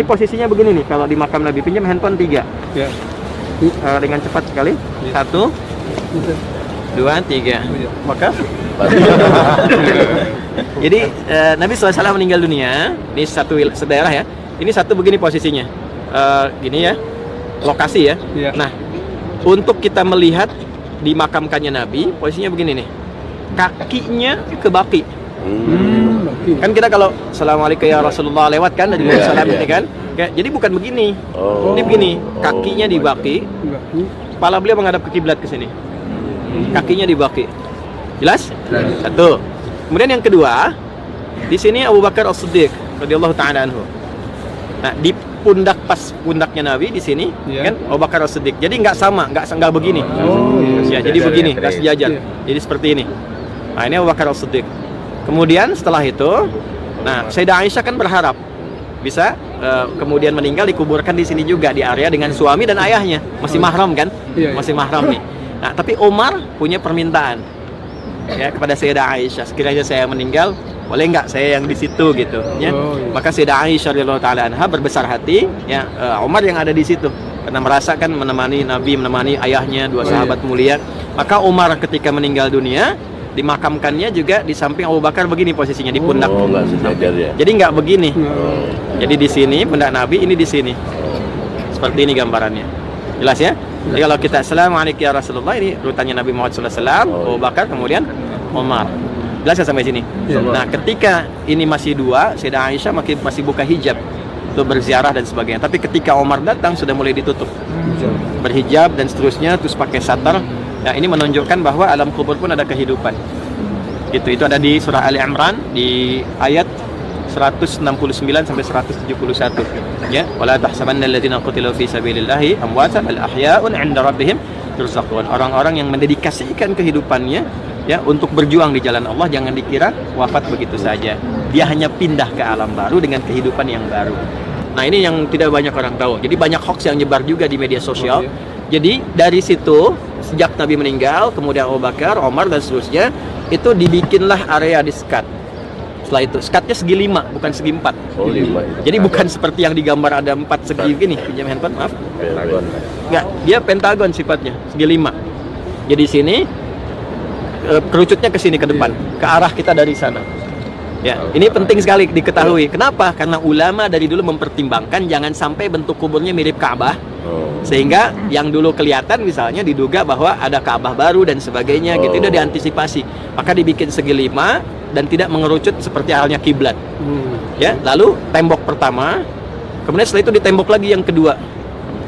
Ini posisinya begini nih, kalau di makam Nabi, pinjam handphone 3. Ya. Dengan cepat sekali. Ya. 1, 2, 3. Oh, ya. Maka jadi Nabi SAW meninggal dunia di satu daerah ya. Ini satu begini posisinya, gini ya, lokasi ya. Ya. Nah, untuk kita melihat dimakamkannya Nabi, posisinya begini nih, kakinya ke baki. Oke. Kan kita kalau Assalamualaikum ya Rasulullah lewat kan dari salam ini kan, jadi bukan begini. Ini begini, kakinya di baki, kepala beliau menghadap ke kiblat ke sini. Kakinya di baki. Jelas? Satu. Kemudian yang kedua, di sini Abu Bakar As-Siddiq radhiyallahu taala anhu. Nah, di pundak pas pundaknya Nabi di sini, kan Abu Bakar As-Siddiq. Jadi nggak sama, nggak begini. Ya, jadi begini, nggak sejajar. Jadi seperti ini. Nah, ini Abu Bakar As-Siddiq. Kemudian setelah itu, nah Sayyidah Aisyah kan berharap bisa kemudian meninggal dikuburkan di sini juga di area dengan suami dan ayahnya. Masih mahram kan? Masih mahram nih. Nah, tapi Umar punya permintaan ya kepada Sayyidah Aisyah, sekiranya saya meninggal, boleh nggak saya yang di situ gitu ya. Maka Sayyidah Aisyah radhiyallahu taala anha berbesar hati ya, Umar yang ada di situ karena merasakan menemani Nabi, menemani ayahnya, dua sahabat mulia. Maka Umar ketika meninggal dunia dimakamkannya juga di samping Abu Bakar begini posisinya di pundak. Ya. Jadi nggak begini. Jadi di sini pundak Nabi, ini di sini. Seperti ini gambarannya. Jelas ya? Jadi kalau kita Assalamualaikum ya Rasulullah, ini rutannya Nabi Muhammad SAW, Abu Bakar, kemudian Umar. Jelas ya sampai sini? Nah, ketika ini masih dua, Sayyidah Aisyah masih buka hijab untuk berziarah dan sebagainya. Tapi ketika Umar datang sudah mulai ditutup. Berhijab dan seterusnya, terus pakai satar. Nah, ini menunjukkan bahwa alam kubur pun ada kehidupan. Itu ada di surah Ali Imran di ayat 169 sampai 171. Ya, wala tahsabanna alladziina qutilu fi sabilillahi amwatan bal ahya'un 'inda rabbihim yurzaqun. Orang-orang yang mendedikasikan kehidupannya ya untuk berjuang di jalan Allah, jangan dikira wafat begitu saja. Dia hanya pindah ke alam baru dengan kehidupan yang baru. Nah, ini yang tidak banyak orang tahu. Jadi banyak hoax yang nyebar juga di media sosial. Jadi dari situ sejak Nabi meninggal, kemudian Abu Bakar, Umar dan seterusnya, itu dibikinlah area di-skat. Setelah itu, skatnya segi 5, bukan segi 4. Jadi bukan seperti yang digambar ada 4 segi gini. Pinjam handphone, maaf. Pentagon. Enggak, dia pentagon sifatnya, segi 5. Jadi sini kerucutnya ke sini ke depan, ke arah kita dari sana. Ya, ini penting sekali diketahui. Kenapa? Karena ulama dari dulu mempertimbangkan jangan sampai bentuk kuburnya mirip Ka'bah. Sehingga yang dulu kelihatan misalnya diduga bahwa ada Ka'bah baru dan sebagainya gitu, udah diantisipasi. Maka dibikin segi 5 dan tidak mengerucut seperti halnya kiblat. Ya, lalu tembok pertama, kemudian setelah itu ditembok lagi yang kedua.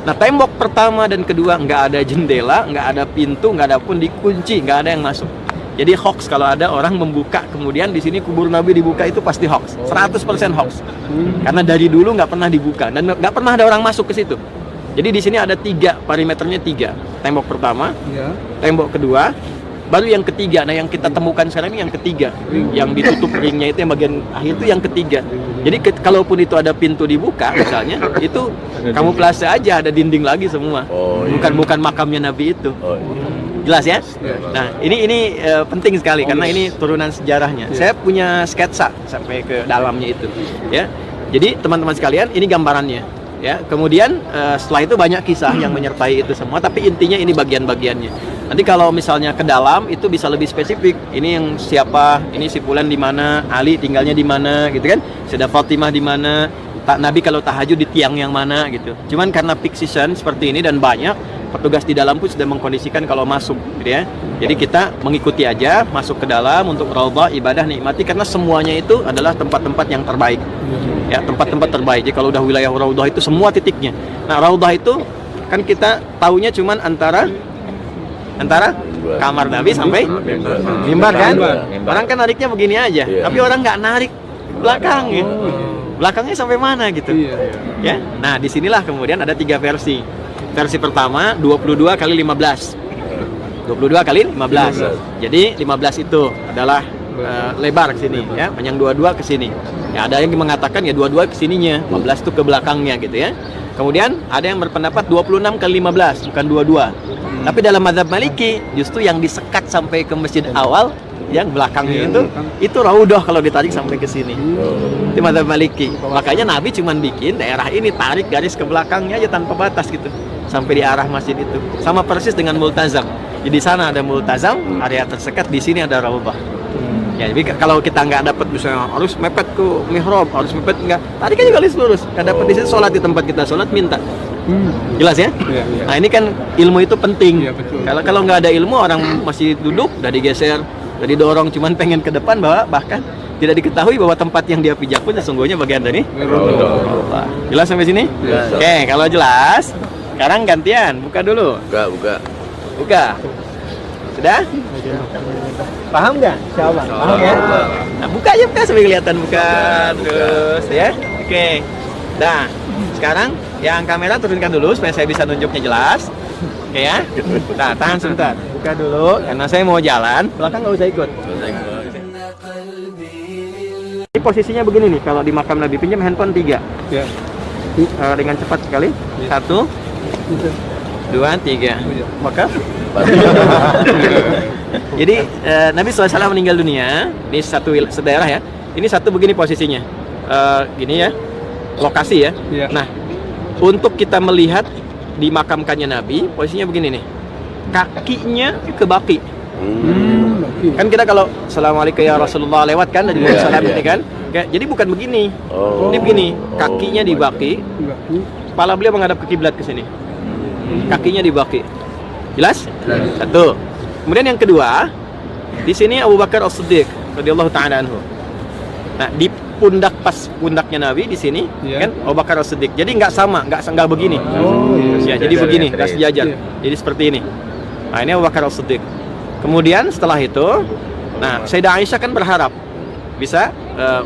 Nah, tembok pertama dan kedua nggak ada jendela, nggak ada pintu, nggak ada pun dikunci, nggak ada yang masuk. Jadi hoax kalau ada orang membuka kemudian di sini kubur Nabi dibuka, itu pasti hoax, 100% hoax. Karena dari dulu nggak pernah dibuka dan nggak pernah ada orang masuk ke situ. Jadi di sini ada 3, perimeternya 3. Tembok pertama, tembok kedua, baru yang ketiga. Nah, yang kita temukan sekarang ini yang ketiga, yang ditutup ringnya itu yang bagian akhir itu yang ketiga. Jadi kalaupun itu ada pintu dibuka misalnya, itu kamuflase aja, ada dinding lagi semua. Bukan makamnya Nabi itu. Jelas ya? Nah, ini penting sekali karena ini turunan sejarahnya. Saya punya sketsa sampai ke dalamnya itu, ya. Jadi teman-teman sekalian, ini gambarannya. Ya, kemudian setelah itu banyak kisah yang menyertai itu semua, tapi intinya ini bagian-bagiannya. Nanti kalau misalnya ke dalam itu bisa lebih spesifik. Ini yang siapa, ini si fulan di mana, Ali tinggalnya di mana, gitu kan? Sayyidah Fatimah di mana, Nabi kalau tahajud di tiang yang mana, gitu. Cuman karena peak season seperti ini dan banyak, petugas di dalam pun sudah mengkondisikan kalau masuk, gitu ya. Jadi kita mengikuti aja, masuk ke dalam untuk raudhah, ibadah, nikmati, karena semuanya itu adalah tempat-tempat yang terbaik. Ya, tempat-tempat terbaik. Jadi kalau udah wilayah raudhah itu semua titiknya. Nah, raudhah itu kan kita taunya cuman antara kamar Nabi sampai mimbar kan? Orang kan nariknya begini aja, tapi orang nggak narik belakangnya. Belakangnya sampai mana gitu. Ya. Nah, disinilah kemudian ada 3 versi. Versi pertama 22 kali 15. 22 kali 15. Jadi 15 itu adalah lebar ke sini ya, panjang 22 ke sini. Ya, ada yang mengatakan ya 22 ke sininya, 15 itu ke belakangnya gitu ya. Kemudian ada yang berpendapat 26 kali 15, bukan 22. Tapi dalam mazhab Maliki justru yang disekat sampai ke masjid awal yang belakangnya Iya, itu raudhah kalau ditarik sampai ke sini. Itu mazhab Maliki. Makanya Nabi cuma bikin daerah ini, tarik garis ke belakangnya aja tanpa batas gitu, sampai di arah masjid itu. Sama persis dengan multazam. Jadi di sana ada multazam, area tersekat, di sini ada raudhah. Ya, jadi kalau kita nggak dapat misalnya harus mepet ke mihrab, harus mepet nggak, tarik aja garis lurus. Nggak dapat di situ sholat di tempat kita sholat, minta. Jelas ya? Iya, iya. Nah ini kan ilmu itu penting. Iya, betul. Kalau nggak ada ilmu, orang masih duduk, udah digeser, udah didorong, cuman pengen ke depan, bahkan tidak diketahui bahwa tempat yang dia pijak pun sesungguhnya bagian dari raudhah. Jelas sampai sini? Jelas. Oke, kalau jelas, sekarang gantian, buka dulu. Buka. Sudah? Paham nggak? Insyaallah. Paham ya? Nah, buka aja sampai kelihatan, buka terus ya. Oke. Nah, sekarang yang kamera turunkan dulu supaya saya bisa nunjuknya jelas. Oke ya. Nah, tahan sebentar. Buka dulu karena saya mau jalan. Belakang nggak usah ikut. Ini posisinya begini nih. Kalau di makam Nabi, pinjam handphone 3. Ya. Dengan cepat sekali. 1, 2, 3. Maka jadi Nabi SAW meninggal dunia di satu daerah ya. Ini satu begini posisinya. Gini ya. Lokasi ya. Iya. Nah, untuk kita melihat dimakamkannya Nabi, posisinya begini nih. Kakinya ke baki. Baki. Kan kita kalau Assalamualaikum ya Rasulullah lewat kan dari salam ini kan. Jadi bukan begini. Ini begini, kakinya di baki, Baki. kepala beliau menghadap ke kiblat ke sini. Kakinya di baki. Jelas? Satu. Kemudian yang kedua, di sini Abu Bakar As-Siddiq radhiyallahu taala anhu. Nah, di pundaknya Nabi di sini, Iya. kan Abu Bakar As-Siddiq. Jadi nggak sama, nggak begini. Iya. Ya, jadi begini, nggak sejajar. Iya. Jadi seperti ini. Nah, ini Abu Bakar As-Siddiq. Kemudian setelah itu, nah Sayyidah Aisyah kan berharap bisa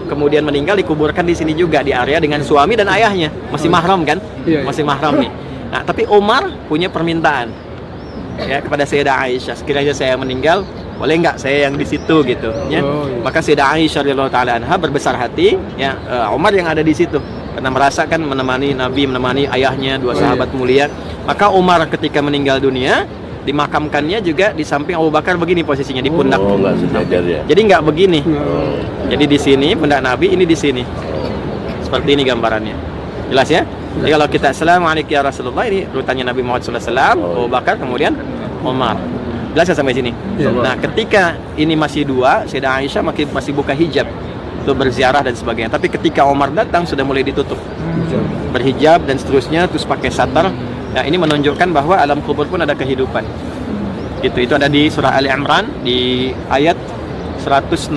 kemudian meninggal dikuburkan di sini juga di area dengan suami dan ayahnya. Masih mahram kan? Iya, iya. Masih mahram nih. Nah, tapi Umar punya permintaan ya kepada Sayyidah Aisyah, sekiranya saya meninggal, boleh nggak saya yang di situ gitu ya. Maka Sayyidah Aisyah radhiyallahu taala anha berbesar hati ya, Umar yang ada di situ karena merasakan menemani Nabi, menemani ayahnya, dua sahabat mulia. Maka Umar ketika meninggal dunia dimakamkannya juga di samping Abu Bakar begini posisinya di pundak. Nggak sejajar ya. Jadi nggak begini. Jadi di sini pundak Nabi, ini di sini. Seperti ini gambarannya. Jelas ya? Jadi kalau kita Assalamualaikum ya Rasulullah, ini rutannya Nabi Muhammad SAW, Abu Bakar, kemudian Umar. Jelas ya sampai sini? Ya. Nah, ketika ini masih dua, Sayyidah Aisyah masih buka hijab untuk berziarah dan sebagainya. Tapi ketika Umar datang sudah mulai ditutup. Berhijab dan seterusnya, terus pakai satar. Nah, ini menunjukkan bahwa alam kubur pun ada kehidupan. Gitu, itu ada di surah Ali Imran di ayat 169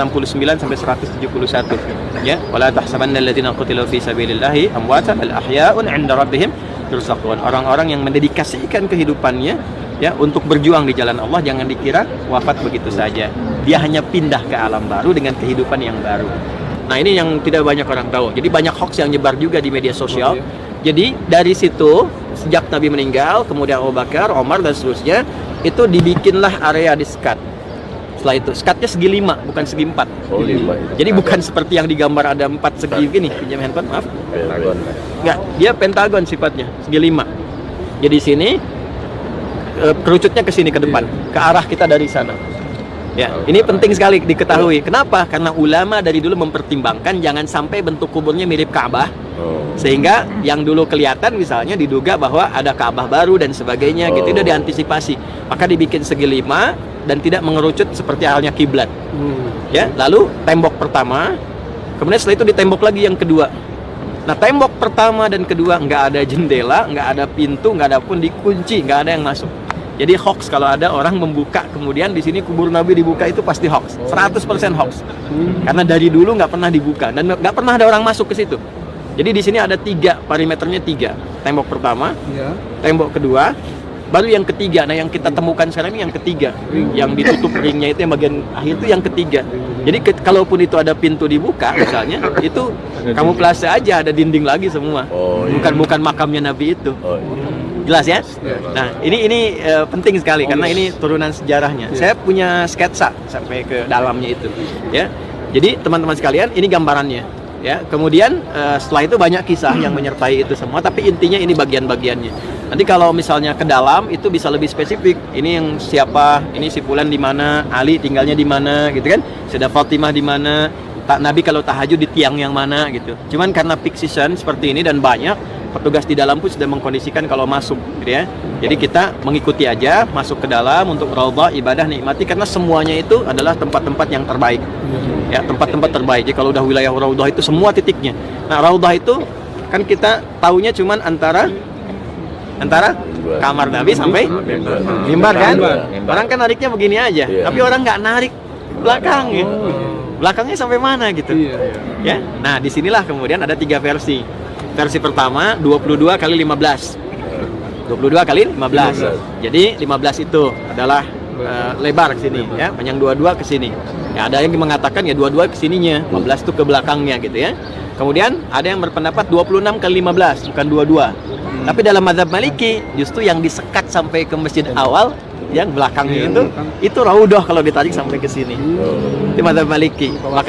sampai 171 ya, wala tahsabanna alladziina qutilu fi sabilillahi amwatan bal ahya'un 'inda rabbihim yurzaqun. Orang-orang yang mendedikasikan kehidupannya ya untuk berjuang di jalan Allah, jangan dikira wafat begitu saja. Dia hanya pindah ke alam baru dengan kehidupan yang baru. Nah, ini yang tidak banyak orang tahu. Jadi banyak hoax yang nyebar juga di media sosial. Jadi dari situ sejak Nabi meninggal, kemudian Abu Bakar, Umar dan seterusnya, itu dibikinlah area di sekat. Setelah itu, sekatnya segi 5, bukan segi 4. Oh, 5 itu. Jadi bukan seperti yang digambar ada 4 segi gini. Pinjam handphone, maaf. Pentagon. Enggak, dia pentagon sifatnya, segi 5. Jadi sini kerucutnya ke sini ke depan, ke arah kita dari sana. Ya, ini penting sekali diketahui. Kenapa? Karena ulama dari dulu mempertimbangkan jangan sampai bentuk kuburnya mirip Ka'bah. Sehingga yang dulu kelihatan misalnya diduga bahwa ada Ka'bah baru dan sebagainya gitu, udah diantisipasi. Maka dibikin segi 5 dan tidak mengerucut seperti halnya kiblat. Ya, lalu tembok pertama, kemudian setelah itu ditembok lagi yang kedua. Nah, tembok pertama dan kedua nggak ada jendela, nggak ada pintu, nggak ada pun dikunci, nggak ada yang masuk. Jadi hoax kalau ada orang membuka kemudian di sini kubur Nabi dibuka, itu pasti hoax, 100% hoax. Karena dari dulu nggak pernah dibuka dan nggak pernah ada orang masuk ke situ. Jadi di sini ada 3, perimeternya 3. Tembok pertama, tembok kedua, baru yang ketiga. Nah, yang kita temukan sekarang ini yang ketiga, yang ditutup ringnya itu yang bagian akhir itu yang ketiga. Jadi kalaupun itu ada pintu dibuka misalnya, itu kamuflase aja, ada dinding lagi semua. Bukan makamnya Nabi itu. Jelas ya? Nah, ini penting sekali karena ini turunan sejarahnya. Saya punya sketsa sampai ke dalamnya itu, ya. Jadi teman-teman sekalian, ini gambarannya. Ya, kemudian setelah itu banyak kisah yang menyertai itu semua, tapi intinya ini bagian-bagiannya. Nanti kalau misalnya ke dalam itu bisa lebih spesifik. Ini yang siapa, ini si Fulan di mana, Ali tinggalnya di mana, gitu kan? Sayyidah Fatimah di mana, Nabi kalau tahajud di tiang yang mana, gitu. Cuman karena peak season seperti ini dan banyak, petugas di dalam pun sudah mengkondisikan kalau masuk, gitu ya. Jadi kita mengikuti aja, masuk ke dalam untuk raudhah, ibadah, nikmati, karena semuanya itu adalah tempat-tempat yang terbaik. Ya, tempat-tempat terbaik. Jadi kalau udah wilayah raudhah itu semua titiknya. Nah, raudhah itu kan kita taunya cuman antara kamar Nabi sampai mimbar kan? Orang kan nariknya begini aja, tapi orang nggak narik belakangnya. Belakangnya sampai mana gitu. Ya. Nah, disinilah kemudian ada 3 versi. Versi pertama 22 kali 15. 22 kali 15. Jadi 15 itu adalah lebar ke sini ya, panjang 22 ke sini. Ya, ada yang mengatakan ya 22 ke sininya, 15 itu ke belakangnya gitu ya. Kemudian ada yang berpendapat 26 kali 15, bukan 22. Tapi dalam mazhab Maliki justru yang disekat sampai ke masjid awal yang belakangnya itu raudhah kalau ditarik sampai ke sini. Itu mazhab Maliki. Maka